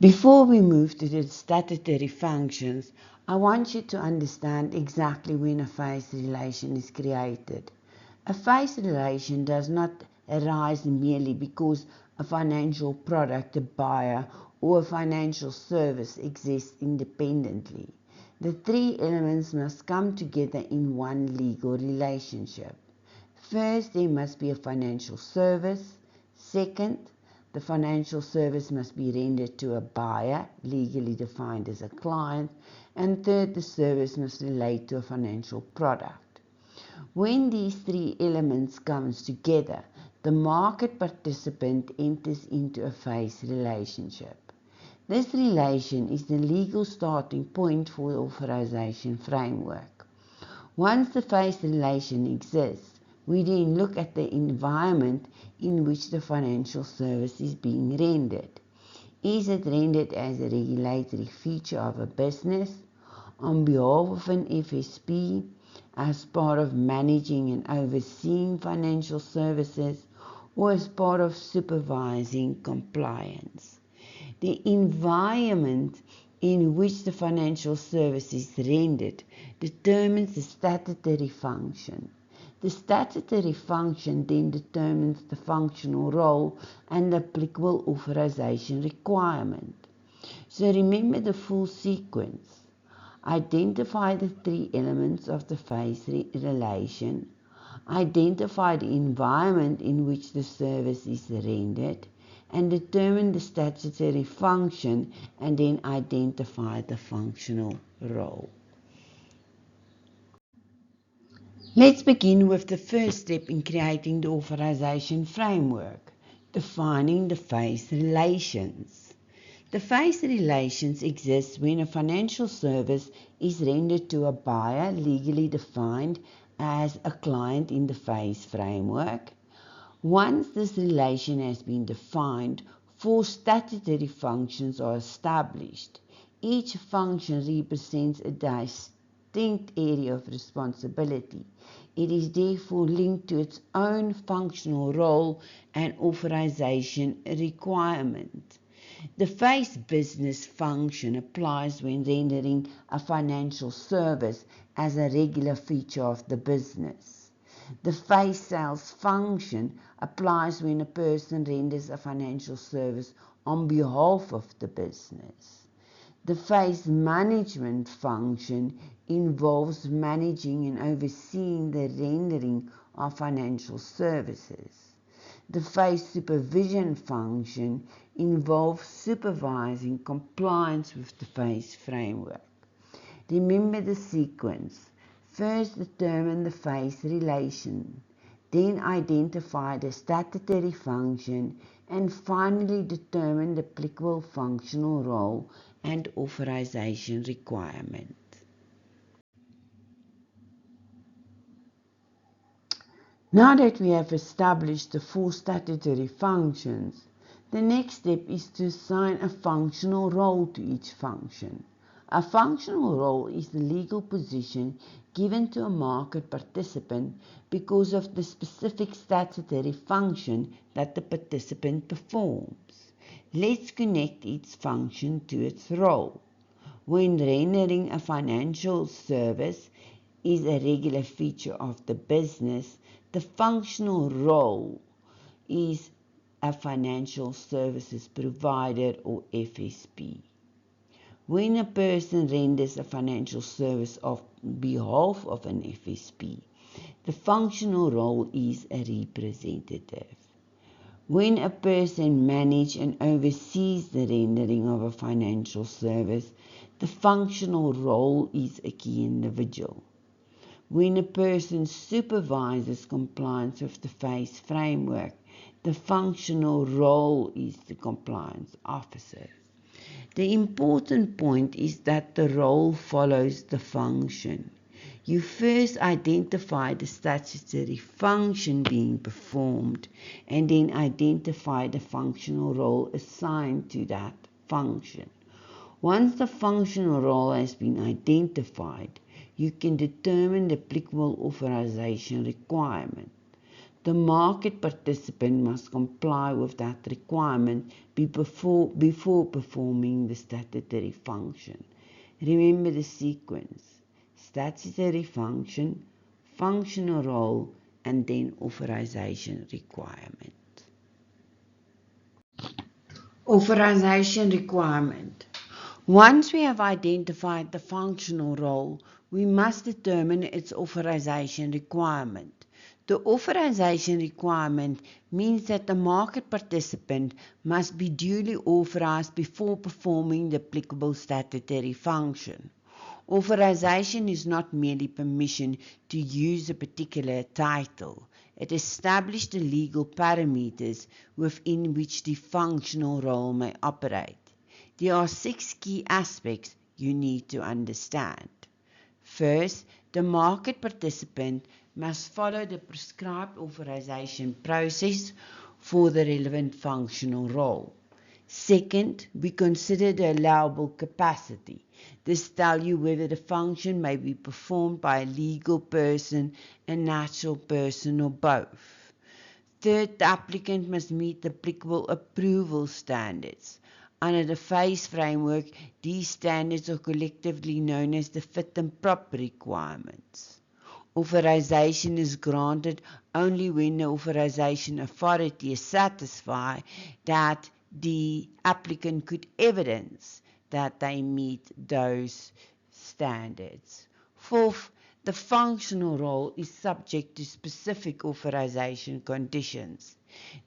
Before we move to the statutory functions, I want you to understand exactly when a phase relation is created. A phase relation does not arise merely because a financial product, a buyer, or a financial service exists independently. The three elements must come together in one legal relationship. First, there must be a financial service. Second, the financial service must be rendered to a buyer, legally defined as a client. And third, the service must relate to a financial product. When these three elements come together, the market participant enters into a phase relationship. This relation is the legal starting point for the authorization framework. Once the phase relation exists, we then look at the environment in which the financial service is being rendered. Is it rendered as a regulatory feature of a business, on behalf of an FSP, as part of managing and overseeing financial services, or as part of supervising compliance? The environment in which the financial service is rendered determines the statutory function. The statutory function then determines the functional role and the applicable authorization requirement. So remember the full sequence. Identify the three elements of the phase relation. Identify the environment in which the service is rendered, and determine the statutory function, and then identify the functional role. Let's begin with the first step in creating the authorization framework, defining the phase relations. The phase relations exist when a financial service is rendered to a buyer, legally defined as a client in the phase framework. Once this relation has been defined, four statutory functions are established. Each function represents a distinct area of responsibility. It is therefore linked to its own functional role and authorization requirement. The phase business function applies when rendering a financial service as a regular feature of the business. The phase sales function applies when a person renders a financial service on behalf of the business. The phase management function involves managing and overseeing the rendering of financial services. The phase supervision function involves supervising compliance with the phase framework. Remember the sequence. First determine the phase relation, then identify the statutory function, and finally determine the applicable functional role and authorization requirement. Now that we have established the four statutory functions, the next step is to assign a functional role to each function. A functional role is the legal position given to a market participant because of the specific statutory function that the participant performs. Let's connect each function to its role. When rendering a financial service is a regular feature of the business, the functional role is a financial services provider or FSP. When a person renders a financial service on behalf of an FSP, the functional role is a representative. When a person manages and oversees the rendering of a financial service, the functional role is a key individual. When a person supervises compliance with the phase framework, the functional role is the compliance officer. The important point is that the role follows the function. You first identify the statutory function being performed and then identify the functional role assigned to that function. Once the functional role has been identified, you can determine the applicable authorization requirement. The market participant must comply with that requirement before performing the statutory function. Remember the sequence: statutory function, functional role, and then authorization requirement. Authorization requirement. Once we have identified the functional role, we must determine its authorization requirement. The authorization requirement means that the market participant must be duly authorized before performing the applicable statutory function. Authorization is not merely permission to use a particular title. It establishes the legal parameters within which the functional role may operate. There are 6 key aspects you need to understand. First, the market participant must follow the prescribed authorization process for the relevant functional role. Second, we consider the allowable capacity. This tells you whether the function may be performed by a legal person, a natural person, or both. Third, the applicant must meet the applicable approval standards. Under the FACE framework, these standards are collectively known as the fit and proper requirements. Authorization is granted only when the authorization authority is satisfied that the applicant could evidence that they meet those standards. Fourth, the functional role is subject to specific authorization conditions.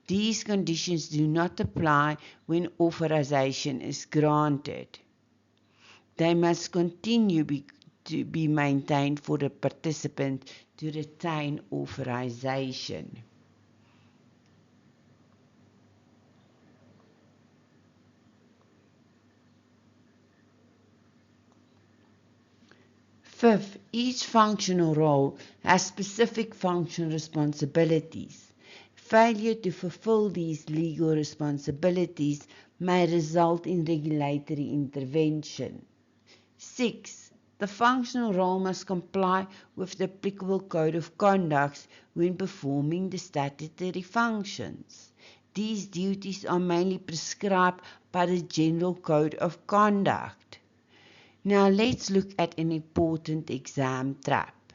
These conditions do not apply when authorization is granted. They must continue to be maintained for the participant to retain authorization. Fifth, each functional role has specific function responsibilities. Failure to fulfill these legal responsibilities may result in regulatory intervention. 6. The functional role must comply with the applicable code of conduct when performing the statutory functions. These duties are mainly prescribed by the General Code of Conduct. Now let's look at an important exam trap.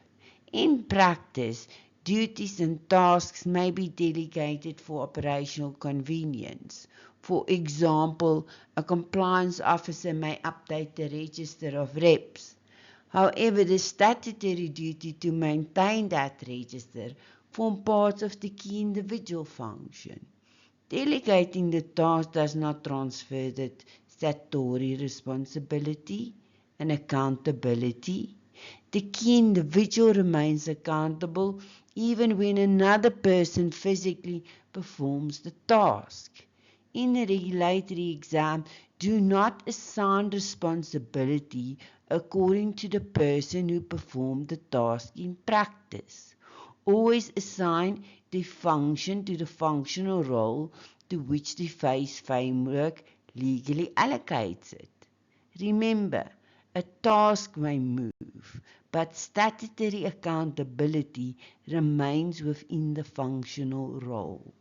In practice, duties and tasks may be delegated for operational convenience. For example, a compliance officer may update the register of reps. However, the statutory duty to maintain that register forms part of the key individual function. Delegating the task does not transfer the statutory responsibility and accountability. The key individual remains accountable even when another person physically performs the task. In a regulatory exam, do not assign responsibility according to the person who performed the task in practice. Always assign the function to the functional role to which the FACE framework legally allocates it. Remember, a task may move, but statutory accountability remains within the functional role.